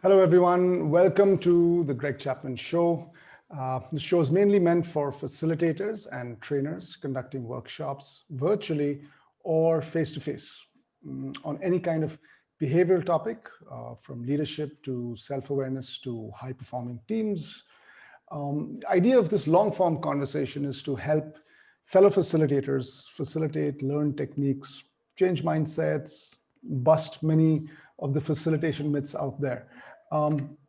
Hello, everyone. Welcome to the Greg Chapman Show. The show is mainly meant for facilitators and trainers conducting workshops virtually or face-to-face on any kind of behavioral topic, from leadership to self-awareness to high-performing teams. The idea of this long-form conversation is to help fellow facilitators facilitate, learn techniques, change mindsets, bust many of the facilitation myths out there.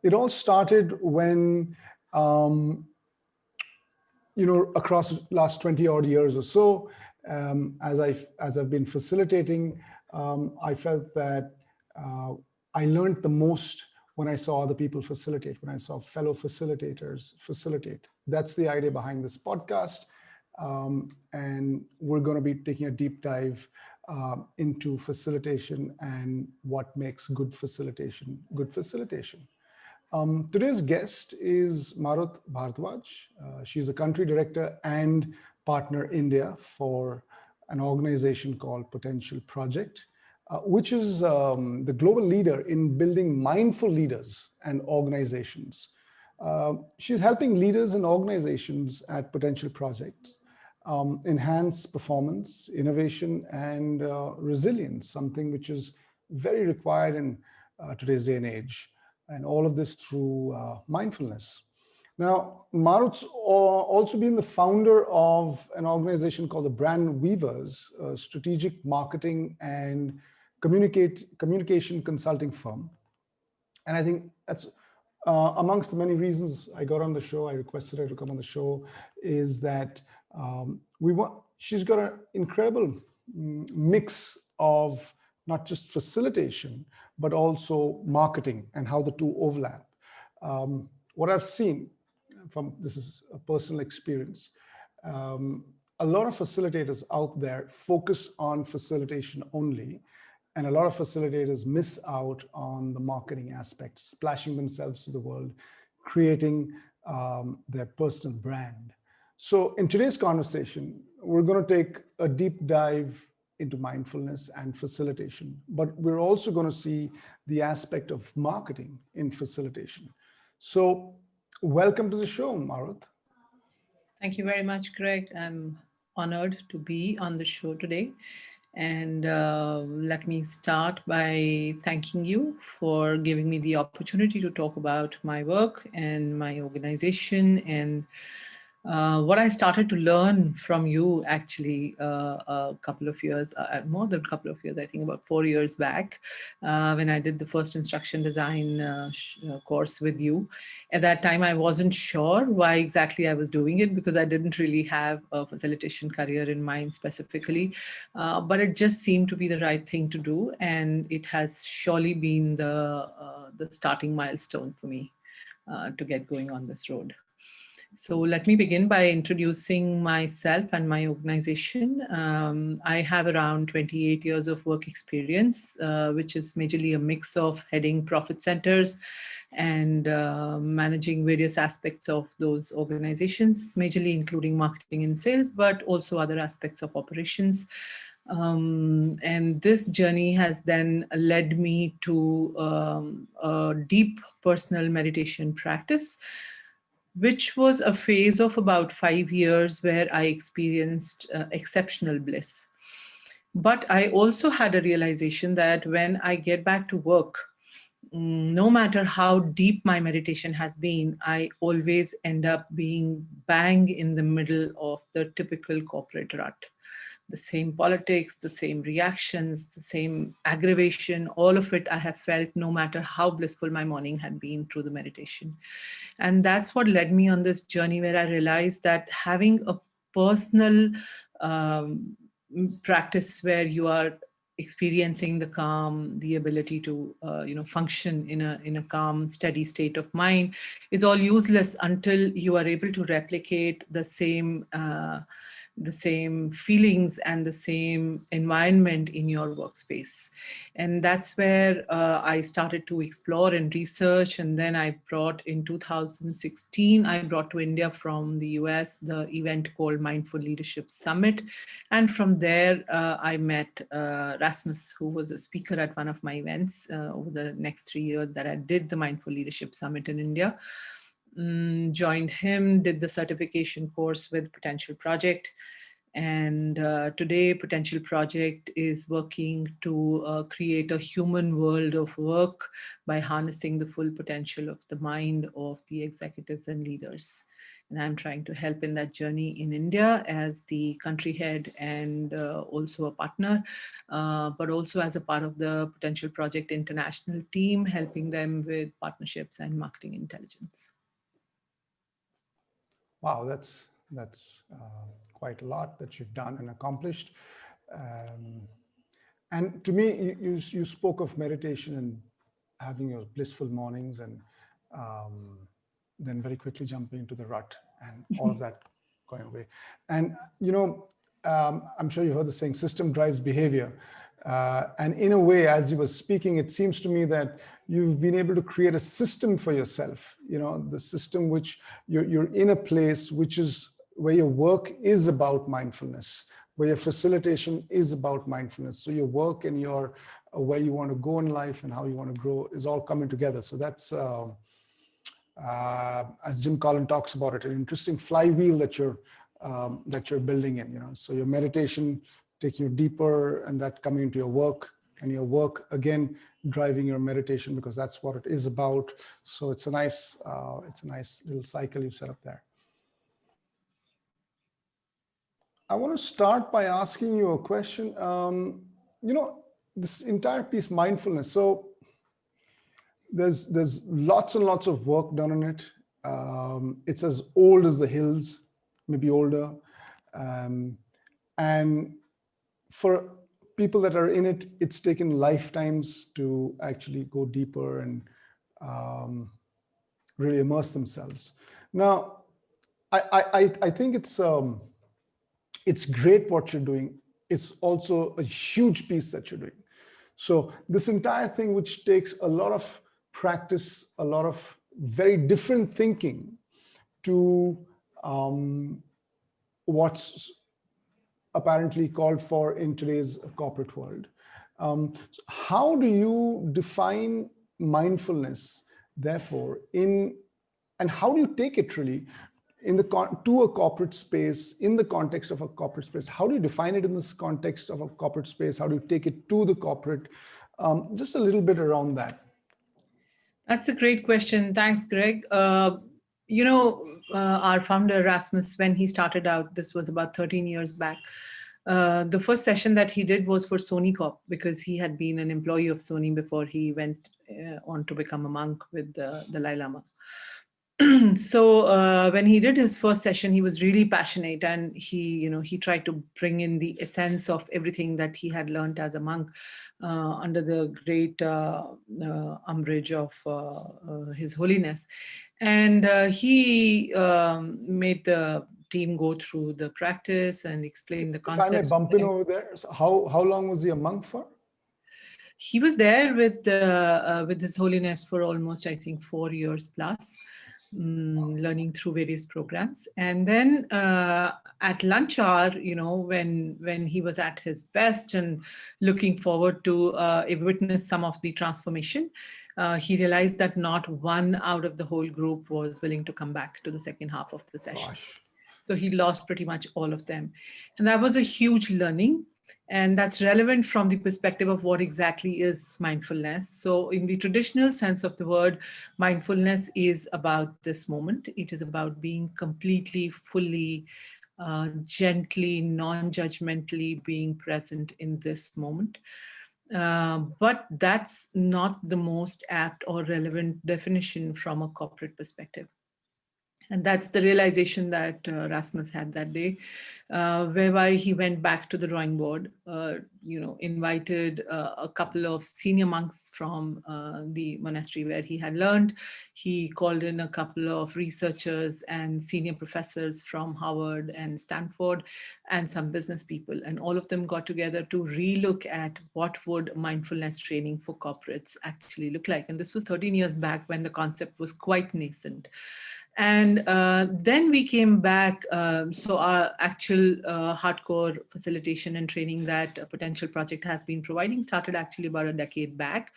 It all started when, across the last 20 odd years or so, as I've been facilitating, I felt that I learned the most when I saw other people facilitate, when I saw fellow facilitators facilitate. That's the idea behind this podcast. And we're going to be taking a deep dive into facilitation and what makes good facilitation good facilitation. Today's guest is Maruth Bharadwaj. She's a country director and partner India for an organization called Potential Project, which is the global leader in building mindful leaders and organizations. She's helping leaders and organizations at Potential Projects enhance performance, innovation, and resilience, something which is very required in today's day and age, and all of this through mindfulness. Now, Maruth's also been the founder of an organization called the Brand Weavers, a strategic marketing and communication consulting firm. And I think that's amongst the many reasons I got on the show, I requested her to come on the show, is that she's got an incredible mix of not just facilitation, but also marketing and how the two overlap. What I've seen this is a personal experience, a lot of facilitators out there focus on facilitation only, and a lot of facilitators miss out on the marketing aspect, splashing themselves to the world, creating their personal brand. So in today's conversation, we're going to take a deep dive into mindfulness and facilitation, but we're also going to see the aspect of marketing in facilitation. So welcome to the show, Maruth. Thank you very much, Greg. I'm honored to be on the show today. And let me start by thanking you for giving me the opportunity to talk about my work and my organization and what I started to learn from you actually a couple of years, more than a couple of years, I think about 4 years back, when I did the first instruction design course with you. At that time, I wasn't sure why exactly I was doing it because I didn't really have a facilitation career in mind specifically, but it just seemed to be the right thing to do. And it has surely been the starting milestone for me to get going on this road. So let me begin by introducing myself and my organization. I have around 28 years of work experience, which is majorly a mix of heading profit centers and managing various aspects of those organizations, majorly including marketing and sales, but also other aspects of operations. And this journey has then led me to a deep personal meditation practice, which was a phase of about 5 years where I experienced exceptional bliss. But I also had a realization that when I get back to work, no matter how deep my meditation has been, I always end up being bang in the middle of the typical corporate rut. The same politics, the same reactions, the same aggravation, all of it I have felt no matter how blissful my morning had been through the meditation. And that's what led me on this journey where I realized that having a personal practice where you are experiencing the calm, the ability to function in a calm, steady state of mind is all useless until you are able to replicate the same the same feelings and the same environment in your workspace. And that's where I started to explore and research. And then I brought in 2016, I brought to India from the US the event called Mindful Leadership Summit. And from there, I met Rasmus, who was a speaker at one of my events over the next 3 years that I did the Mindful Leadership Summit in India. Joined him, did the certification course with Potential Project. And today, Potential Project is working to create a human world of work by harnessing the full potential of the mind of the executives and leaders. And I'm trying to help in that journey in India as the country head and also a partner, but also as a part of the Potential Project international team, helping them with partnerships and marketing intelligence. Wow, that's quite a lot that you've done and accomplished. And to me, you spoke of meditation and having your blissful mornings, and then very quickly jumping into the rut and all of that going away. And I'm sure you've heard the saying, system drives behavior. And in a way, as you were speaking, it seems to me that you've been able to create a system for yourself, the system which you're in a place which is where your work is about mindfulness, where your facilitation is about mindfulness. So your work and your where you want to go in life and how you want to grow is all coming together. So that's, as Jim Collins talks about it, an interesting flywheel that you're building in. So your meditation taking you deeper, and that coming into your work, and your work again driving your meditation, because that's what it is about. So it's a nice little cycle you've set up there. I want to start by asking you a question. This entire piece, mindfulness. So there's lots and lots of work done on it. It's as old as the hills, maybe older. And for people that are in it, it's taken lifetimes to actually go deeper and really immerse themselves. Now, I think it's great what you're doing. It's also a huge piece that you're doing. So this entire thing, which takes a lot of practice, a lot of very different thinking to what's apparently called for in today's corporate world. So how do you define mindfulness, therefore, and how do you take it really to a corporate space, in the context of a corporate space? How do you define it in this context of a corporate space? How do you take it to the corporate? Just a little bit around that. That's a great question. Thanks, Greg. Our founder, Rasmus, when he started out, this was about 13 years back, the first session that he did was for Sony Corp, because he had been an employee of Sony before he went on to become a monk with the Dalai Lama. So when he did his first session, he was really passionate, and he tried to bring in the essence of everything that he had learned as a monk under the great umbrage of His Holiness. And he made the team go through the practice and explain the concepts. If I may bump in over there, so how long was he a monk for? He was there with His Holiness for almost, I think, 4 years plus. Learning through various programs. And then at lunch hour, when he was at his best and looking forward to witness some of the transformation, he realized that not one out of the whole group was willing to come back to the second half of the session. Gosh. So he lost pretty much all of them. And that was a huge learning. And that's relevant from the perspective of what exactly is mindfulness. So in the traditional sense of the word, mindfulness is about this moment. It is about being completely, fully, gently, non-judgmentally being present in this moment. But that's not the most apt or relevant definition from a corporate perspective. And that's the realization that Rasmus had that day, whereby he went back to the drawing board, invited a couple of senior monks from the monastery where he had learned. He called in a couple of researchers and senior professors from Harvard and Stanford and some business people. And all of them got together to relook at what would mindfulness training for corporates actually look like. And this was 13 years back when the concept was quite nascent. And then we came back. So our actual hardcore facilitation and training that a potential project has been providing started actually about a decade back.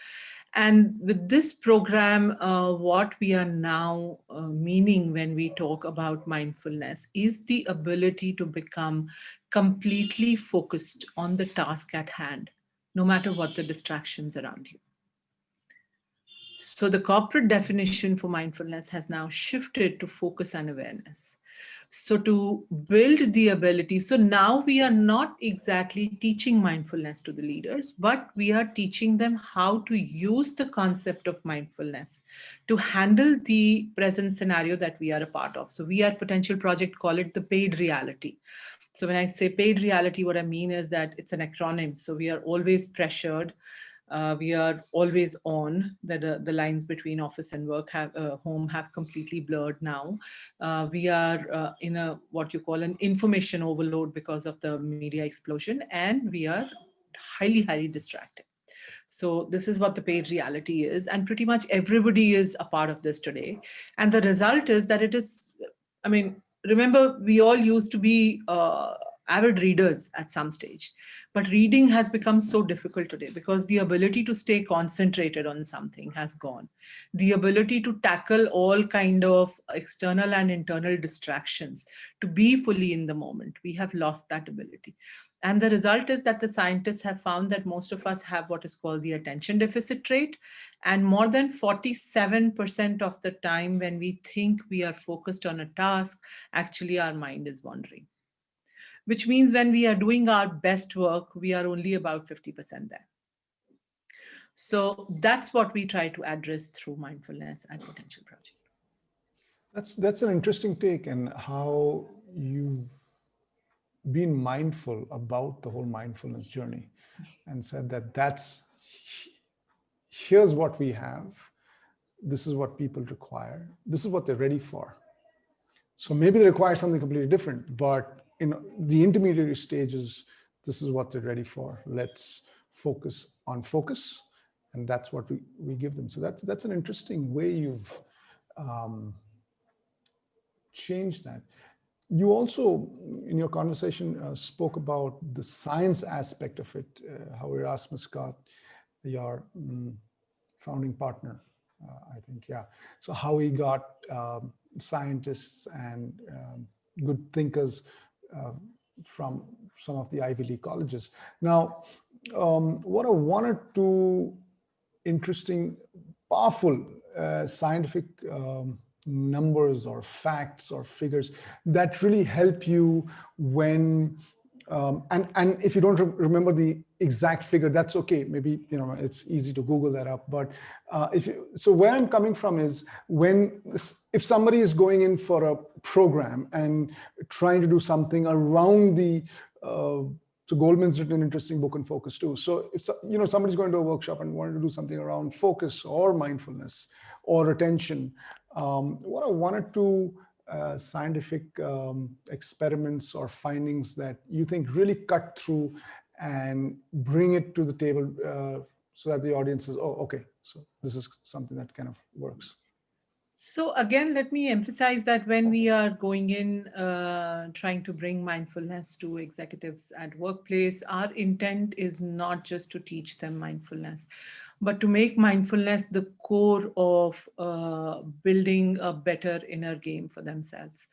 And with this program, what we are now meaning when we talk about mindfulness is the ability to become completely focused on the task at hand, no matter what the distractions around you. So the corporate definition for mindfulness has now shifted to focus and awareness. So to build the ability, so now we are not exactly teaching mindfulness to the leaders, but we are teaching them how to use the concept of mindfulness to handle the present scenario that we are a part of. So we at Potential Project call it the paid reality. So when I say paid reality, what I mean is that it's an acronym. So we are always pressured. We are always on. That the lines between office and work home have completely blurred now. We are in a what you call an information overload because of the media explosion, and we are highly distracted. So this is what the paid reality is, and pretty much everybody is a part of this today. And the result is that it is, I mean, remember we all used to be avid readers at some stage, but reading has become so difficult today because the ability to stay concentrated on something has gone. The ability to tackle all kind of external and internal distractions, to be fully in the moment, we have lost that ability. And the result is that the scientists have found that most of us have what is called the attention deficit trait. And more than 47% of the time when we think we are focused on a task, actually our mind is wandering. Which means when we are doing our best work, we are only about 50% there. So that's what we try to address through mindfulness and Potential Project. That's an interesting take, and how you've been mindful about the whole mindfulness journey and said that here's what we have, this is what people require, this is what they're ready for. So maybe they require something completely different, but in the intermediary stages, this is what they're ready for. Let's focus on focus, and that's what we give them. So that's an interesting way you've changed that. You also, in your conversation, spoke about the science aspect of it, how Erasmus got your founding partner, I think, yeah. So how he got scientists and good thinkers from some of the Ivy League colleges. Now, what are one or two interesting, powerful scientific numbers or facts or figures that really help you when and if you don't remember the exact figure, that's okay. Maybe it's easy to Google that up. But so where I'm coming from is if somebody is going in for a program and trying to do something around the so Goldman's written an interesting book on focus too. So if somebody's going to a workshop and wanted to do something around focus or mindfulness or attention, what are one or two scientific experiments or findings that you think really cut through and bring it to the table so that the audience says, oh, okay, so this is something that kind of works? So again, let me emphasize that when we are going in, trying to bring mindfulness to executives at workplace, our intent is not just to teach them mindfulness, but to make mindfulness the core of building a better inner game for themselves.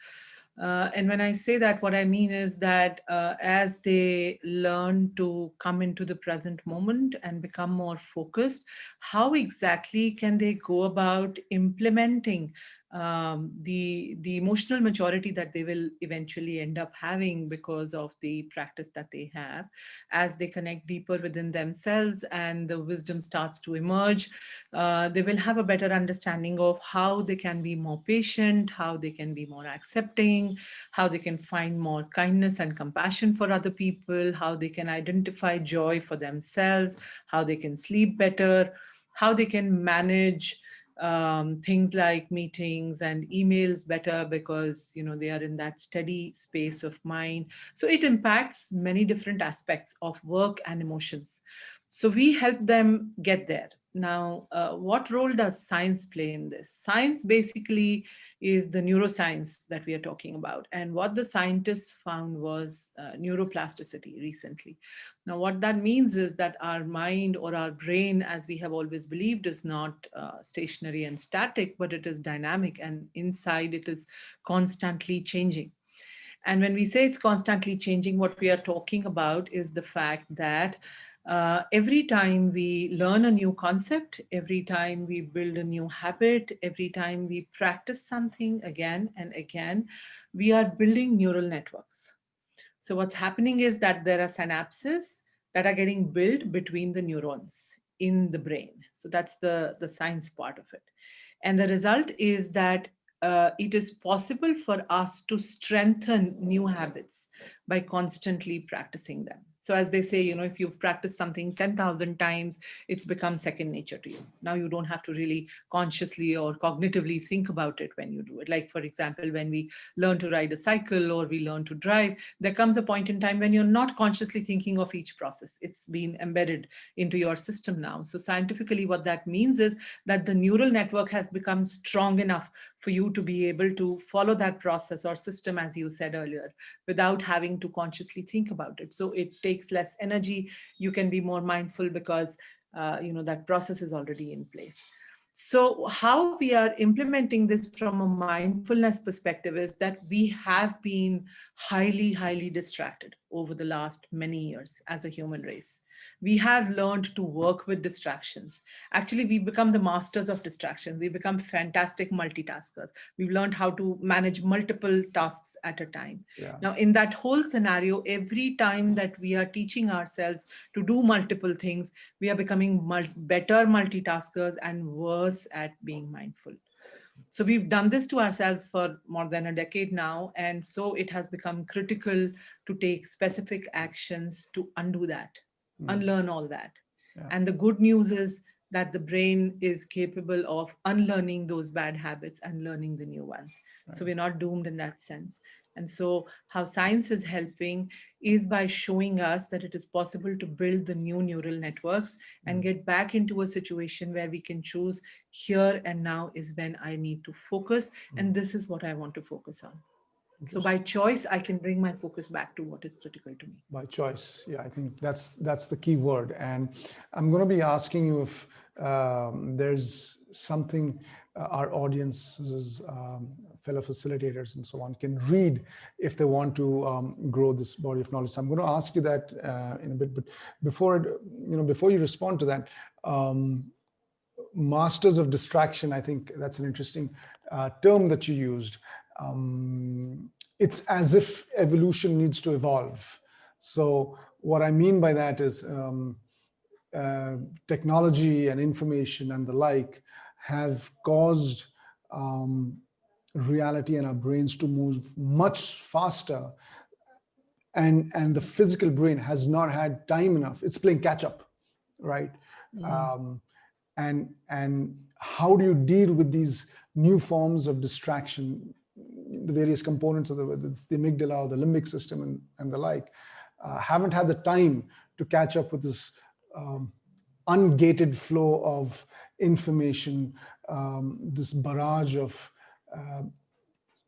And when I say that, what I mean is that as they learn to come into the present moment and become more focused, how exactly can they go about implementing the emotional maturity that they will eventually end up having because of the practice that they have. As they connect deeper within themselves and the wisdom starts to emerge, they will have a better understanding of how they can be more patient, how they can be more accepting, how they can find more kindness and compassion for other people, how they can identify joy for themselves, how they can sleep better, how they can manage things like meetings and emails better because they are in that steady space of mind. So it impacts many different aspects of work and emotions. So we help them get there. Now, what role does science play in this? Science basically is the neuroscience that we are talking about. And what the scientists found was neuroplasticity recently. Now, what that means is that our mind or our brain, as we have always believed, is not stationary and static, but it is dynamic, and inside it is constantly changing. And when we say it's constantly changing, what we are talking about is the fact that every time we learn a new concept, every time we build a new habit, every time we practice something again and again, we are building neural networks. So what's happening is that there are synapses that are getting built between the neurons in the brain. So that's the science part of it. And the result is that it is possible for us to strengthen new habits by constantly practicing them. So as they say, if you've practiced something 10,000 times, it's become second nature to you. Now you don't have to really consciously or cognitively think about it when you do it. Like, for example, when we learn to ride a cycle or we learn to drive, there comes a point in time when you're not consciously thinking of each process. It's been embedded into your system now. So scientifically, what that means is that the neural network has become strong enough for you to be able to follow that process or system, as you said earlier, without having to consciously think about it. So it takes less energy. You can be more mindful because that process is already in place. So how we are implementing this from a mindfulness perspective is that we have been highly distracted over the last many years as a human race. We have learned to work with distractions. Actually, we become the masters of distractions. We become fantastic multitaskers. We've learned how to manage multiple tasks at a time. Yeah. Now, in that whole scenario, every time that we are teaching ourselves to do multiple things, we are becoming better multitaskers and worse at being mindful. So we've done this to ourselves for more than a decade now. And so it has become critical to take specific actions to undo that, unlearn all that. Yeah. And the good news is that the brain is capable of unlearning those bad habits and learning the new ones. Right. So we're not doomed in that sense. And so, how science is helping is by showing us that it is possible to build the new neural networks and get back into a situation where we can choose here and now is when I need to focus, and this is what I want to focus on. So, by choice, I can bring my focus back to what is critical to me. By choice, yeah, I think that's the key word. And I'm going to be asking you if there's something our audiences, fellow facilitators and so on, can read if they want to grow this body of knowledge. So I'm going to ask you that in a bit, but before you respond to that, masters of distraction, I think that's an interesting term that you used. It's as if evolution needs to evolve. So what I mean by that is technology and information and the like have caused reality and our brains to move much faster, and the physical brain has not had time enough. It's playing catch up, right? And how do you deal with these new forms of distraction, the various components of the amygdala or the limbic system and the like, haven't had the time to catch up with this ungated flow of information, this barrage of,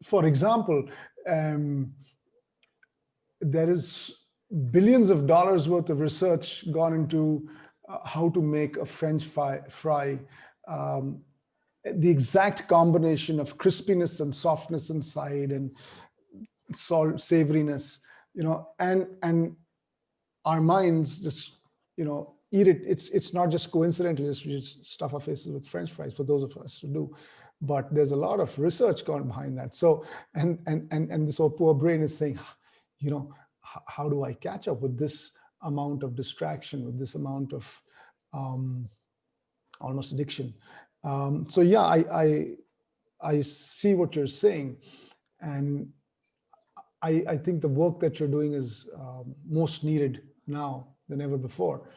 for example, there is billions of dollars worth of research gone into how to make a French fry, the exact combination of crispiness and softness inside and salt, savoriness, and our minds just, eat it. It's not just coincidental. We just stuff our faces with French fries for those of us who do. but there's a lot of research gone behind that. So, and this poor brain is saying, you know, how do I catch up with this amount of distraction, with this amount of almost addiction? So yeah, I see what you're saying, and I think the work that you're doing is most needed now than ever before.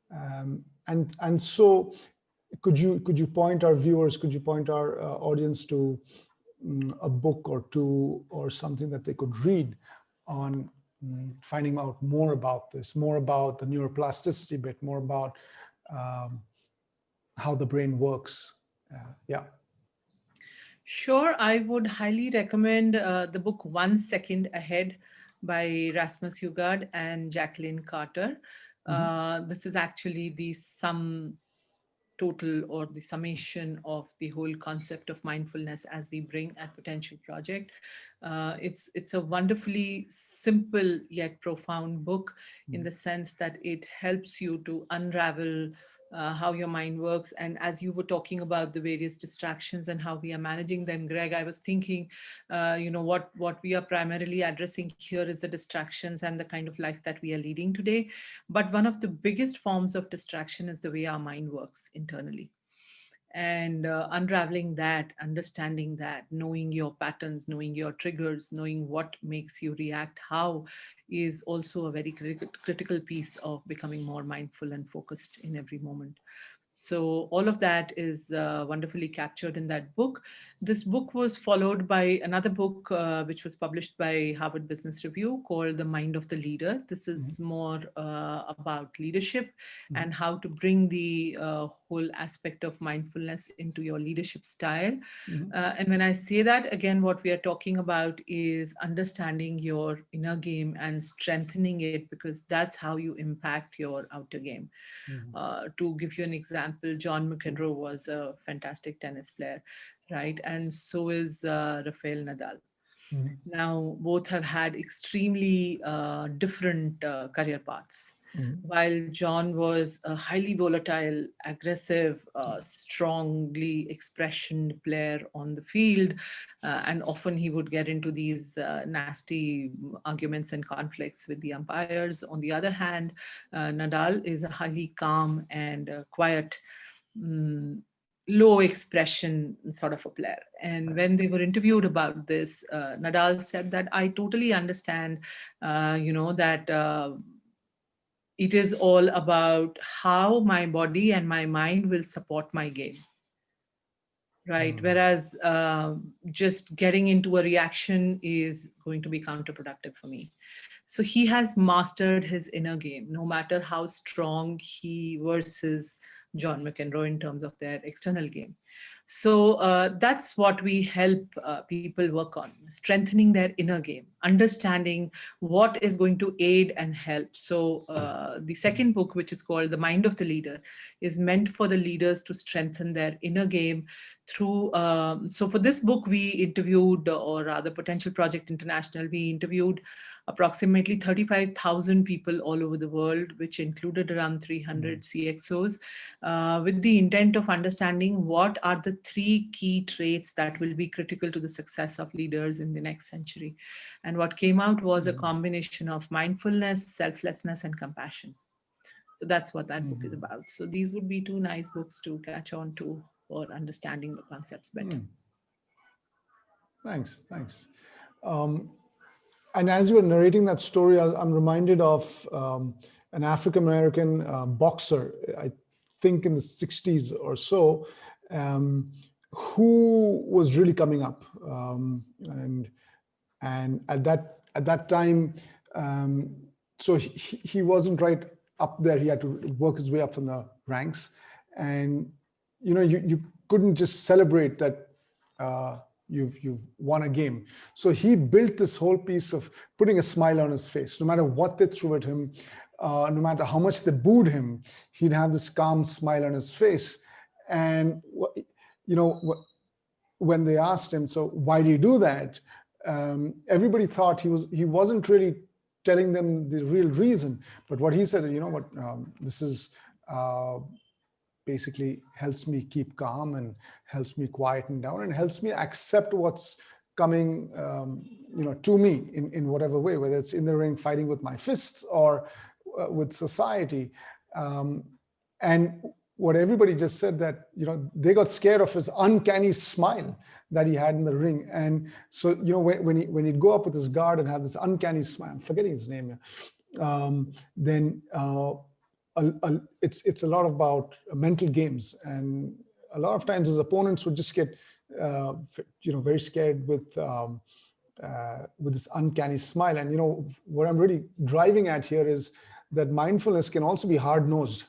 And so, could you point our viewers, could you point our audience to a book or two or something that they could read on finding out more about this, more about the neuroplasticity bit, more about um, how the brain works? Yeah. Sure, I would highly recommend the book 1 Second Ahead by Rasmus Hugard and Jacqueline Carter. Mm-hmm. This is actually the sum total or the summation of the whole concept of mindfulness as we bring at Potential Project. It's a wonderfully simple yet profound book in the sense that it helps you to unravel how your mind works. And as you were talking about the various distractions and how we are managing them, Greg, I was thinking, what we are primarily addressing here is the distractions and the kind of life that we are leading today. But one of the biggest forms of distraction is the way our mind works internally. And unraveling that, understanding that, knowing your patterns, knowing your triggers, knowing what makes you react, how is also a very critical piece of becoming more mindful and focused in every moment. So all of that is wonderfully captured in that book. This book was followed by another book which was published by Harvard Business Review called The Mind of the Leader. This is more about leadership and how to bring the whole aspect of mindfulness into your leadership style. And when I say that, again, what we are talking about is understanding your inner game and strengthening it, because that's how you impact your outer game. To give you an example, John McEnroe was a fantastic tennis player, right? And so is Rafael Nadal. Now, both have had extremely different career paths. While John was a highly volatile, aggressive, strongly expressioned player on the field, and often he would get into these nasty arguments and conflicts with the umpires. On the other hand, Nadal is a highly calm and quiet, low expression sort of a player. And when they were interviewed about this, Nadal said that I totally understand, that it is all about how my body and my mind will support my game. Right. Whereas just getting into a reaction is going to be counterproductive for me. So he has mastered his inner game, no matter how strong he versus John McEnroe in terms of their external game. So that's what we help people work on, strengthening their inner game, understanding what is going to aid and help. So the second book, which is called The Mind of the Leader, is meant for the leaders to strengthen their inner game through. So for this book, we interviewed, or rather Potential Project International, we interviewed approximately 35,000 people all over the world, which included around 300 CXOs, with the intent of understanding what are the 3 key traits that will be critical to the success of leaders in the next century. And what came out was a combination of mindfulness, selflessness, and compassion. So that's what that book is about. So these would be 2 nice books to catch on to for understanding the concepts better. Thanks. And as you were narrating that story, I'm reminded of an African-American boxer, I think in the 60s or so, who was really coming up. And at that time, so he wasn't right up there. He had to work his way up from the ranks. And, you couldn't just celebrate that you've won a game. So he built this whole piece of putting a smile on his face. No matter what they threw at him, no matter how much they booed him, he'd have this calm smile on his face. And when they asked him, so why do you do that? Everybody thought he wasn't really telling them the real reason. But what he said, this is basically helps me keep calm and helps me quieten down and helps me accept what's coming, to me in whatever way, whether it's in the ring fighting with my fists or with society. Um, and what everybody just said, that they got scared of his uncanny smile that he had in the ring. And so when he'd go up with his guard and have this uncanny smile, I'm forgetting his name here, then it's a lot about mental games. And a lot of times his opponents would just get very scared with this uncanny smile. And what I'm really driving at here is that mindfulness can also be hard-nosed.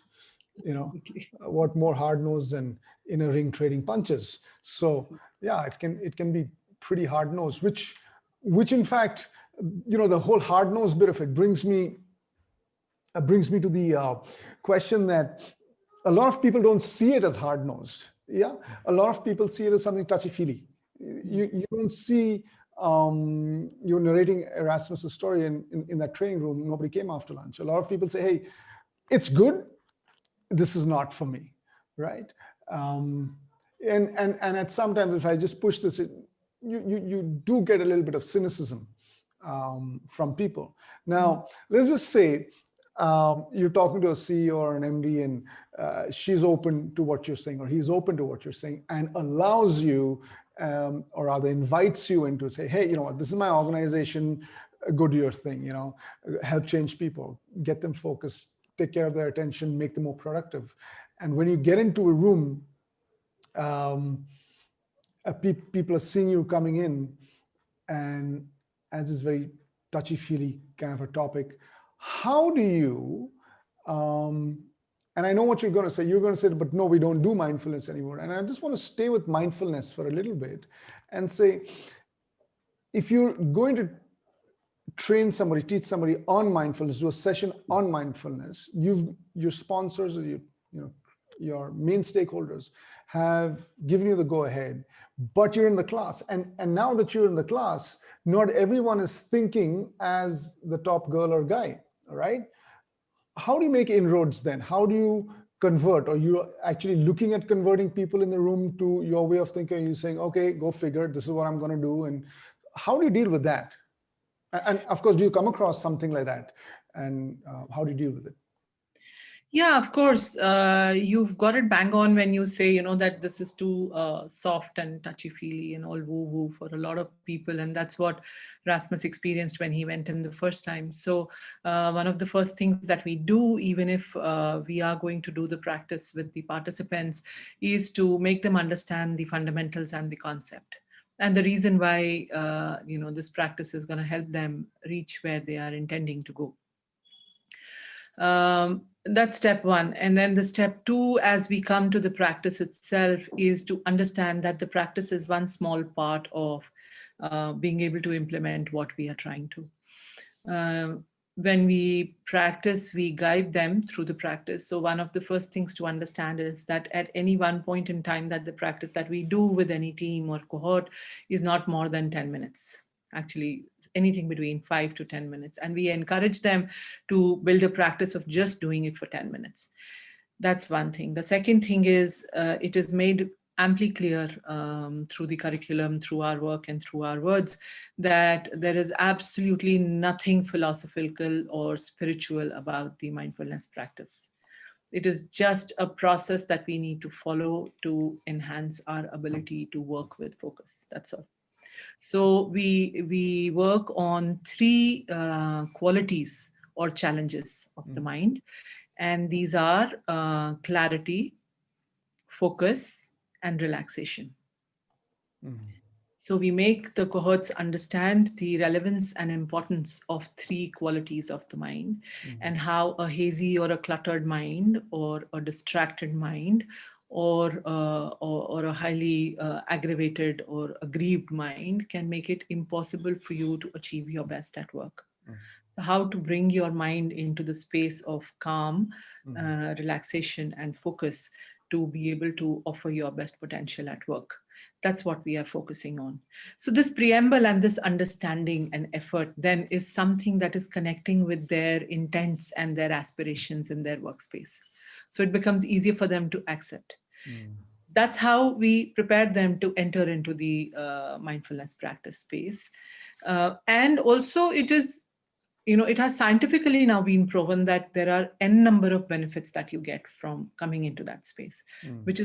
What more hard-nosed than in a ring trading punches? So yeah, it can be pretty hard-nosed, which in fact, the whole hard-nosed bit of it brings me to the question that a lot of people don't see it as hard-nosed. Yeah, a lot of people see it as something touchy-feely. You don't see, you're narrating Erasmus's story in that training room. Nobody came after lunch. A lot of people say, hey, it's good, this is not for me, right? And at sometimes, if I just push this, you do get a little bit of cynicism from people. Now, let's just say you're talking to a CEO or an MD, and she's open to what you're saying, or he's open to what you're saying, and allows you, or rather invites you into, say, hey, you know what, this is my organization, go do your thing, help change people, get them focused, take care of their attention, make them more productive. And when you get into a room, people are seeing you coming in, and as is very touchy-feely kind of a topic, how do you, and I know what you're going to say, but no, we don't do mindfulness anymore. And I just want to stay with mindfulness for a little bit and say, if you're going to train somebody, teach somebody on mindfulness, do a session on mindfulness, your sponsors or your main stakeholders have given you the go ahead, but you're in the class. And now that you're in the class, not everyone is thinking as the top girl or guy, all right? How do you make inroads then? How do you convert? Are you actually looking at converting people in the room to your way of thinking? You're saying, okay, go figure, this is what I'm going to do. And how do you deal with that? And of course, do you come across something like that? And how do you deal with it? Yeah, of course. You've got it bang on when you say, that this is too soft and touchy-feely and all woo-woo for a lot of people. And that's what Rasmus experienced when he went in the first time. So one of the first things that we do, even if we are going to do the practice with the participants, is to make them understand the fundamentals and the concept. And the reason why, this practice is going to help them reach where they are intending to go. That's step one. And then the step two, as we come to the practice itself, is to understand that the practice is one small part of being able to implement what we are trying to. When we practice, we guide them through the practice. So one of the first things to understand is that at any one point in time, that the practice that we do with any team or cohort is not more than 10 minutes. Actually, anything between 5 to 10 minutes. And we encourage them to build a practice of just doing it for 10 minutes. That's one thing. The second thing is it is made amply clear through the curriculum, through our work and through our words, that there is absolutely nothing philosophical or spiritual about the mindfulness practice. It is just a process that we need to follow to enhance our ability to work with focus. That's all. So we work on three qualities or challenges of the mind. And these are clarity, focus, and relaxation. So we make the cohorts understand the relevance and importance of three qualities of the mind, and how a hazy or a cluttered mind or a distracted mind or a highly aggravated or aggrieved mind can make it impossible for you to achieve your best at work. How to bring your mind into the space of calm, relaxation, and focus to be able to offer your best potential at work. That's what we are focusing on. So this preamble and this understanding and effort then is something that is connecting with their intents and their aspirations in their workspace. So it becomes easier for them to accept. Mm. That's how we prepare them to enter into the mindfulness practice space. And also it is, it has scientifically now been proven that there are n number of benefits that you get from coming into that space, Mm. which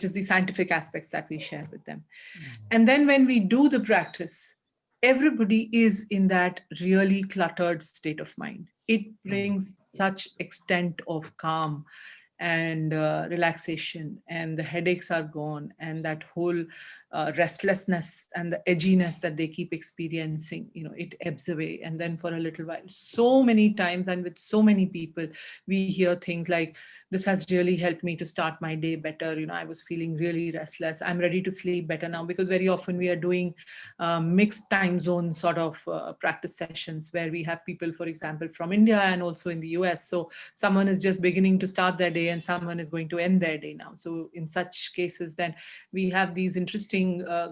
is the scientific aspects that we share with them. Mm. And then when we do the practice, everybody is in that really cluttered state of mind. It Mm. brings such extent of calm and relaxation, and the headaches are gone, and that whole restlessness and the edginess that they keep experiencing, it ebbs away. And then for a little while, so many times and with so many people, we hear things like, this has really helped me to start my day better. I was feeling really restless, I'm ready to sleep better now. Because very often we are doing mixed time zone sort of practice sessions, where we have people, for example, from India and also in the US. So someone is just beginning to start their day and someone is going to end their day now. So in such cases, then we have these interesting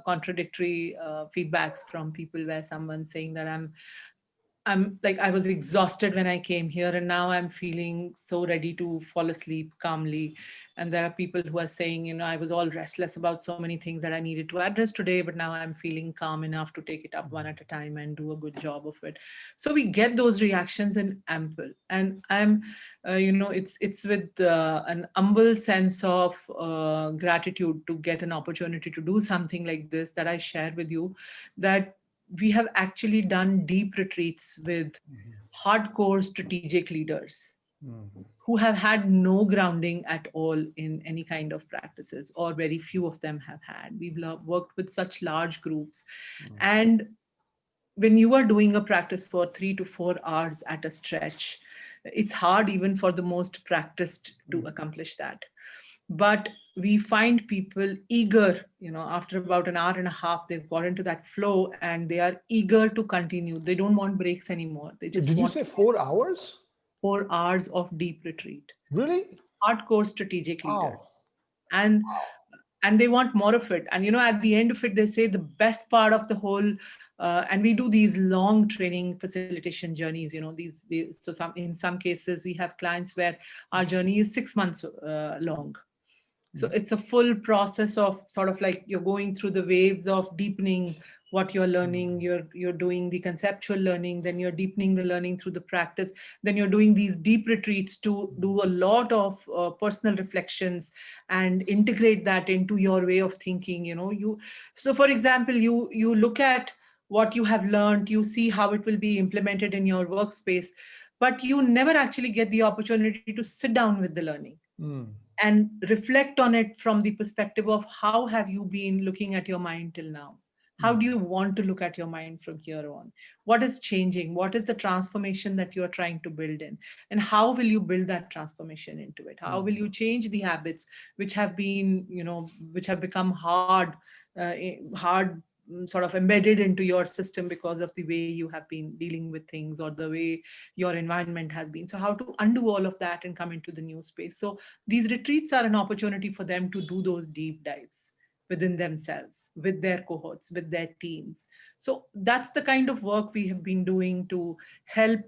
contradictory feedbacks from people, where someone's saying that I'm like, I was exhausted when I came here, and now I'm feeling so ready to fall asleep calmly. And there are people who are saying, I was all restless about so many things that I needed to address today, but now I'm feeling calm enough to take it up one at a time and do a good job of it. So we get those reactions in ample. And it's with an humble sense of gratitude to get an opportunity to do something like this, that I share with you that we have actually done deep retreats with hardcore strategic leaders Mm. who have had no grounding at all in any kind of practices, or very few of them have had. We've worked with such large groups. And when you are doing a practice for 3 to 4 hours at a stretch, it's hard even for the most practiced to accomplish that. But we find people eager, after about an hour and a half, they've got into that flow and they are eager to continue. They don't want breaks anymore. They just Did you want say 4 hours? 4 hours of deep retreat. Really? Hardcore strategic leader. Wow. And and they want more of it. And at the end of it, they say the best part of the whole, and we do these long training facilitation journeys, these so in some cases we have clients where our journey is 6 months long. So it's a full process of sort of like you're going through the waves of deepening what you're learning. You're doing the conceptual learning, then you're deepening the learning through the practice. Then you're doing these deep retreats to do a lot of personal reflections and integrate that into your way of thinking. So for example, you look at what you have learned, you see how it will be implemented in your workspace, but you never actually get the opportunity to sit down with the learning Mm. and reflect on it from the perspective of how have you been looking at your mind till now. How do you want to look at your mind from here on? What is changing? What is the transformation that you're trying to build in? And how will you build that transformation into it? How will you change the habits which have been, which have become hard, hard sort of embedded into your system because of the way you have been dealing with things or the way your environment has been. So how to undo all of that and come into the new space. So these retreats are an opportunity for them to do those deep dives within themselves, with their cohorts, with their teams. So that's the kind of work we have been doing to help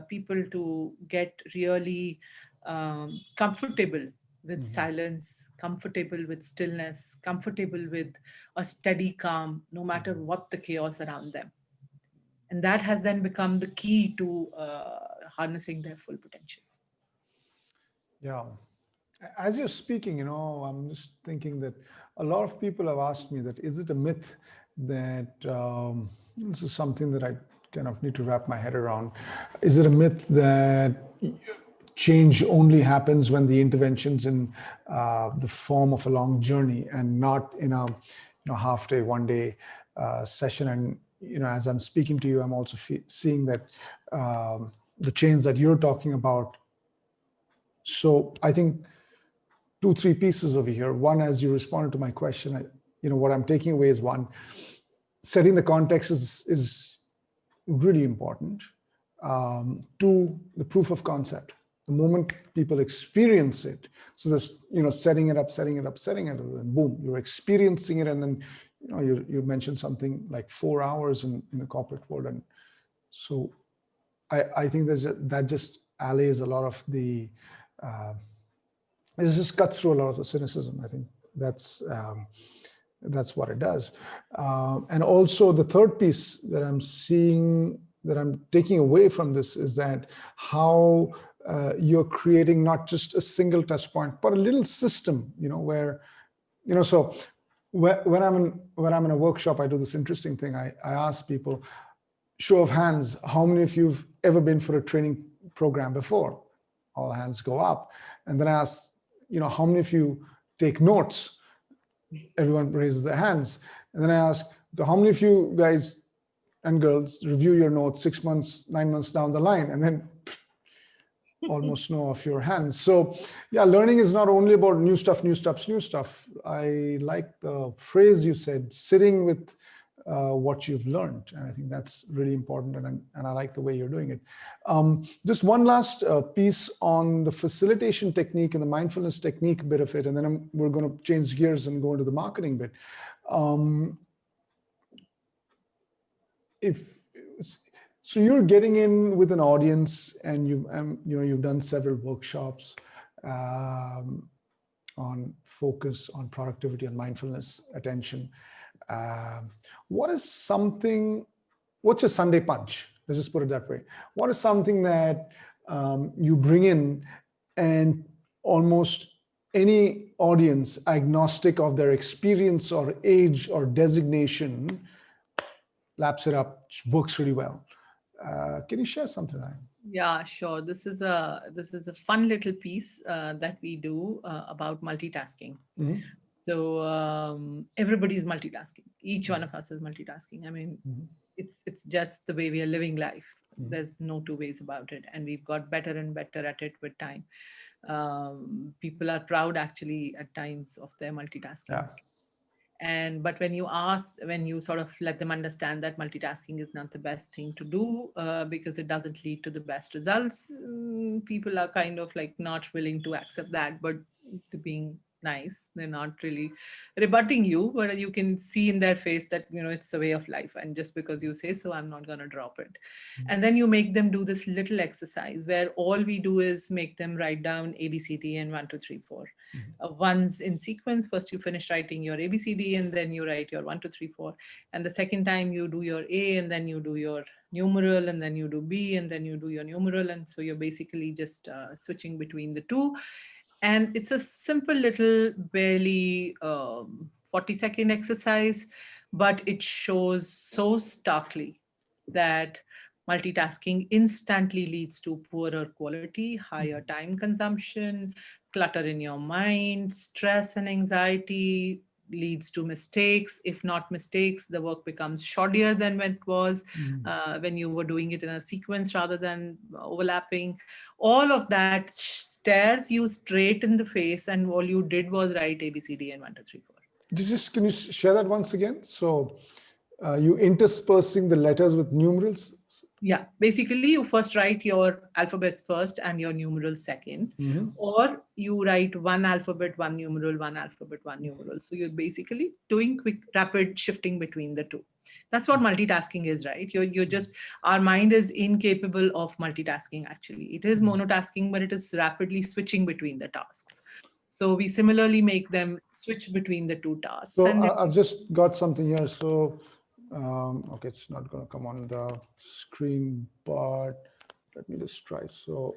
people to get really comfortable with silence, comfortable with stillness, comfortable with a steady calm, no matter what the chaos around them. And that has then become the key to harnessing their full potential. Yeah. As you're speaking, I'm just thinking that a lot of people have asked me that is it a myth that this is something that I kind of need to wrap my head around. Is it a myth that change only happens when the intervention's in the form of a long journey and not in a half day, 1 day session? And as I'm speaking to you, I'm also seeing that the change that you're talking about. So I think two, three pieces over here. One, as you responded to my question, what I'm taking away is one, setting the context is really important. Two, the proof of concept. The moment people experience it, so this, setting it up, and boom, you're experiencing it, and then, you mentioned something like 4 hours in the corporate world, and so I think that just allays a lot of the It just cuts through a lot of the cynicism. I think that's that's what it does. And also the third piece that I'm seeing, that I'm taking away from this, is that how you're creating not just a single touch point, but a little system, where, so when I'm in a workshop, I do this interesting thing. I ask people, show of hands, how many of you've ever been for a training program before? All hands go up. And then I ask, how many of you take notes? Everyone raises their hands. And then I ask, how many of you guys and girls review your notes 6 months, 9 months down the line? And then almost no of your hands. So yeah, learning is not only about new stuff, new stuff, new stuff. I like the phrase you said, sitting with what you've learned. And I think that's really important. And I like the way you're doing it. Just one last piece on the facilitation technique and the mindfulness technique bit of it. And then we're going to change gears and go into the marketing bit. So you're getting in with an audience, and you've done several workshops on focus, on productivity, on mindfulness, attention. What's your Sunday punch? Let's just put it that way. What is something that you bring in, and almost any audience, agnostic of their experience or age or designation, laps it up, works really well? Can you share something? Yeah, sure. This is a fun little piece that we do about multitasking. Mm-hmm. So everybody's multitasking. Each one of us is multitasking. I mean, Mm-hmm. it's just the way we are living life. Mm-hmm. There's no two ways about it, and we've got better and better at it with time. People are proud actually at times of their multitasking Yeah. skills. And but when you sort of let them understand that multitasking is not the best thing to do, because it doesn't lead to the best results, people are kind of like not willing to accept that. But to being nice, they're not really rebutting you, but you can see in their face that it's a way of life, and just because you say so, I'm not going to drop it. And then you make them do this little exercise where all we do is make them write down ABCD and 1, 2, 3, 4, ones in sequence. First you finish writing your ABCD, and then you write your 1, 2, 3, 4, and the second time you do your A, and then you do your numeral, and then you do B, and then you do your numeral. And so you're basically just switching between the two. And it's a simple little, barely 40-second exercise, but it shows so starkly that multitasking instantly leads to poorer quality, higher time consumption, clutter in your mind, stress and anxiety, leads to mistakes. If not mistakes, the work becomes shoddier than when it was when you were doing it in a sequence rather than overlapping. All of that stares you straight in the face, and all you did was write ABCD and 1, 2, 3, 4. Can you share that once again? So you interspersing the letters with numerals? Yeah, basically you first write your alphabets first and your numerals second, or you write one alphabet, one numeral, one alphabet, one numeral. So you're basically doing quick, rapid shifting between the two. That's what multitasking is, right? You're just, our mind is incapable of multitasking actually. It is monotasking, but it is rapidly switching between the tasks. So we similarly make them switch between the two tasks. So And I've just got something here. So, okay, it's not going to come on the screen, but let me just try. So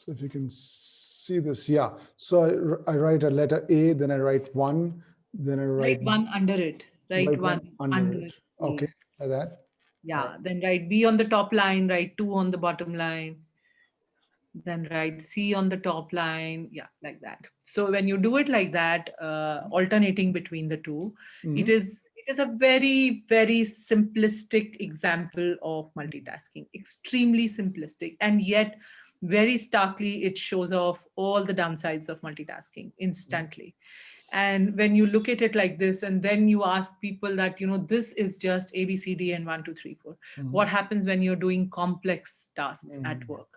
if you can see this, yeah. So I write a letter A, then I write one, then I write one under it. Write one under it. it. Okay, like that. Yeah, then write B on the top line, write 2 on the bottom line, then write C on the top line. Yeah, like that. So when you do it like that, alternating between the two, it is a very, very simplistic example of multitasking, extremely simplistic, and yet very starkly it shows off all the downsides of multitasking instantly. And when you look at it like this, and then you ask people that, this is just ABCD and 1, 2, 3, 4. What happens when you're doing complex tasks at work?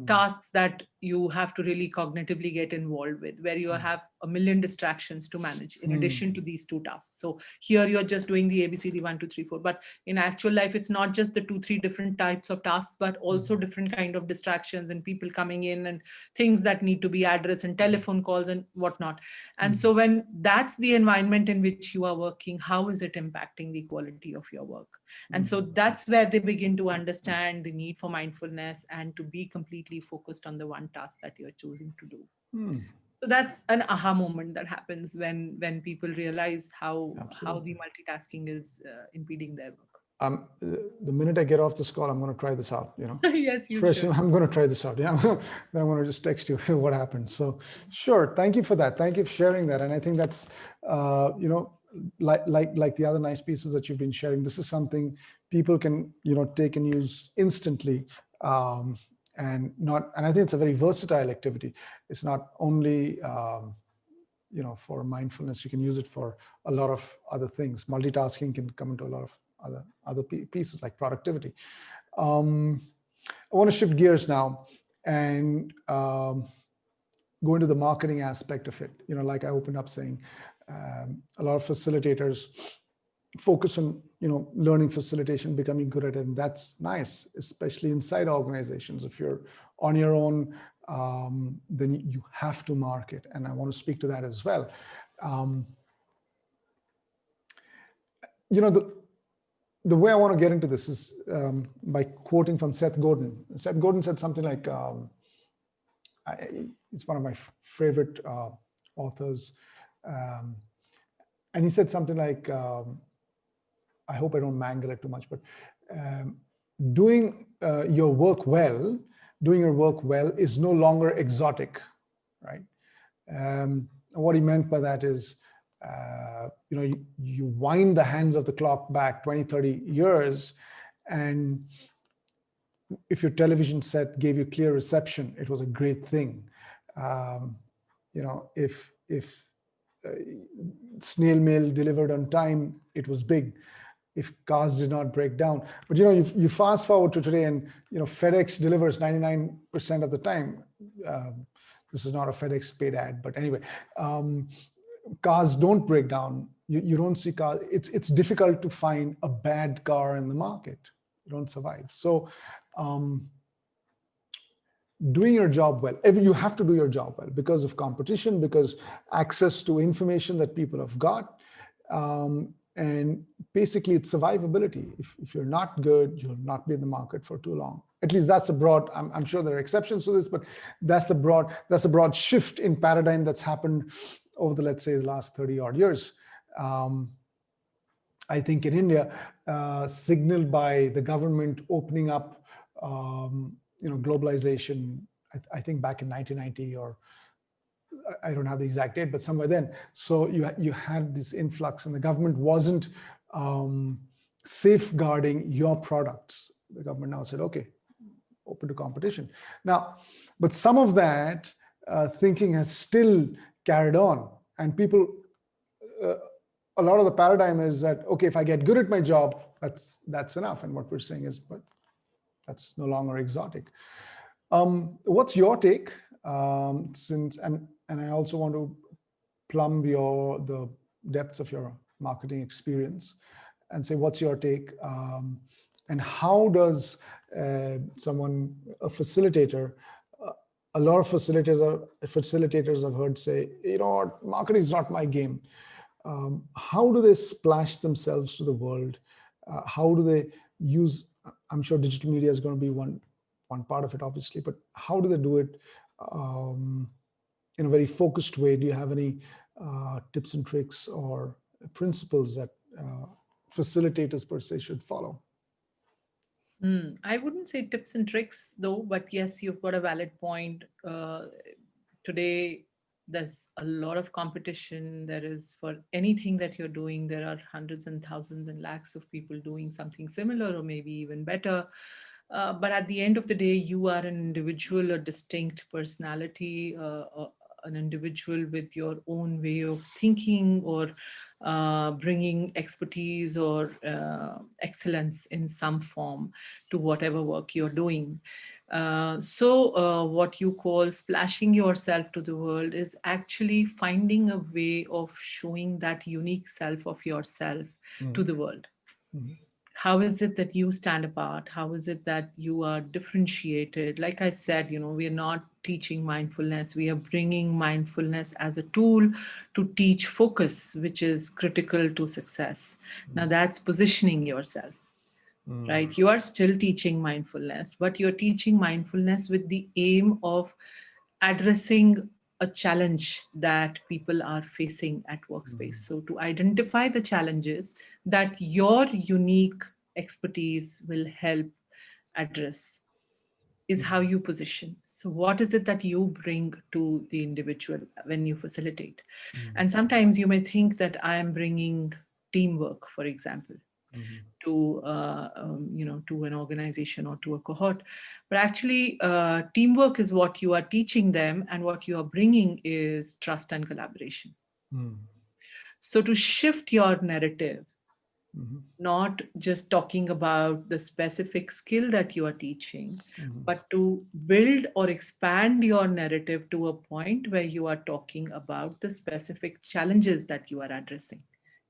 Tasks that you have to really cognitively get involved with, where you have a million distractions to manage in addition to Hmm. these two tasks. So here you're just doing the ABCD 1, 2, 3, 4, but in actual life, it's not just the 2, 3 different types of tasks, but also Hmm. different kind of distractions and people coming in and things that need to be addressed and telephone calls and whatnot. And Hmm. so when that's the environment in which you are working, how is it impacting the quality of your work? And so Hmm. that's where they begin to understand the need for mindfulness and to be completely focused on the one task that you're choosing to do. Hmm. So that's an aha moment that happens when people realize how the Absolutely. multitasking is impeding their work. The minute I get off this call, I'm going to try this out, Yes, you First, should. I'm going to try this out. Yeah. Then I'm going to just text you what happened. So, sure. Thank you for that. Thank you for sharing that. And I think that's, like the other nice pieces that you've been sharing. This is something people can, take and use instantly. And I think it's a very versatile activity. It's not only, for mindfulness. You can use it for a lot of other things. Multitasking can come into a lot of other pieces like productivity. um, I want to shift gears now and go into the marketing aspect of it. Like I opened up saying, a lot of facilitators focus on learning facilitation, becoming good at it, and that's nice, especially inside organizations. If you're on your own, then you have to market, and I want to speak to that as well. um, the way I want to get into this is by quoting from Seth Godin. Seth Godin said something like, it's one of my favorite authors. Um, and he said something like, I hope I don't mangle it too much, but um, doing your work well, doing your work well is no longer exotic, right? What he meant by that is, you wind the hands of the clock back 20, 30 years, and if your television set gave you clear reception, it was a great thing. Um, if uh, snail mail delivered on time, it was big. If cars did not break down, but you fast forward to today, and FedEx delivers 99% of the time. Um, this is not a FedEx paid ad, but anyway, cars don't break down. You don't see cars. It's difficult to find a bad car in the market. You don't survive. So. Um, Doing your job well, you have to do your job well because of competition, because access to information that people have got, and basically it's survivability. If you're not good, you'll not be in the market for too long. At least that's a broad, I'm sure there are exceptions to this, but that's a broad shift in paradigm that's happened over the, let's say, the last 30 odd years. um, I think in India, signaled by the government opening up, globalization. I think back in 1990, or I don't have the exact date, but somewhere then. So you had this influx, and the government wasn't um, safeguarding your products. The government now said, okay, open to competition. Now, but some of that thinking has still carried on, and people. Uh, a lot of the paradigm is that, okay, if I get good at my job, that's enough. And what we're saying is, but that's no longer exotic. What's your take? Since and I also want to plumb the depths of your marketing experience, and say what's your take, and how does a facilitator, uh, a lot of facilitators I've heard say, what, marketing is not my game. How do they splash themselves to the world? How do they use? I'm sure digital media is going to be one part of it, obviously, but how do they do it um, in a very focused way? Do you have any tips and tricks or principles that facilitators per se should follow? I wouldn't say tips and tricks though, but yes, you've got a valid point. Today, there's a lot of competition. There is for anything that you're doing, there are hundreds and thousands and lakhs of people doing something similar or maybe even better. But at the end of the day, you are an individual, a distinct personality, an individual with your own way of thinking or bringing expertise or excellence in some form to whatever work you're doing. What you call splashing yourself to the world is actually finding a way of showing that unique self of yourself to the world. How is it that you stand apart? How is it that you are differentiated? Like I said, we are not teaching mindfulness. We are bringing mindfulness as a tool to teach focus, which is critical to success. Now, that's positioning yourself, right? You are still teaching mindfulness, but you're teaching mindfulness with the aim of addressing a challenge that people are facing at workspace. So to identify the challenges that your unique expertise will help address is how you position. So what is it that you bring to the individual when you facilitate? And sometimes you may think that I am bringing teamwork, for example, to an organization or to a cohort, but actually teamwork is what you are teaching them, and what you are bringing is trust and collaboration. So to shift your narrative, not just talking about the specific skill that you are teaching, but to build or expand your narrative to a point where you are talking about the specific challenges that you are addressing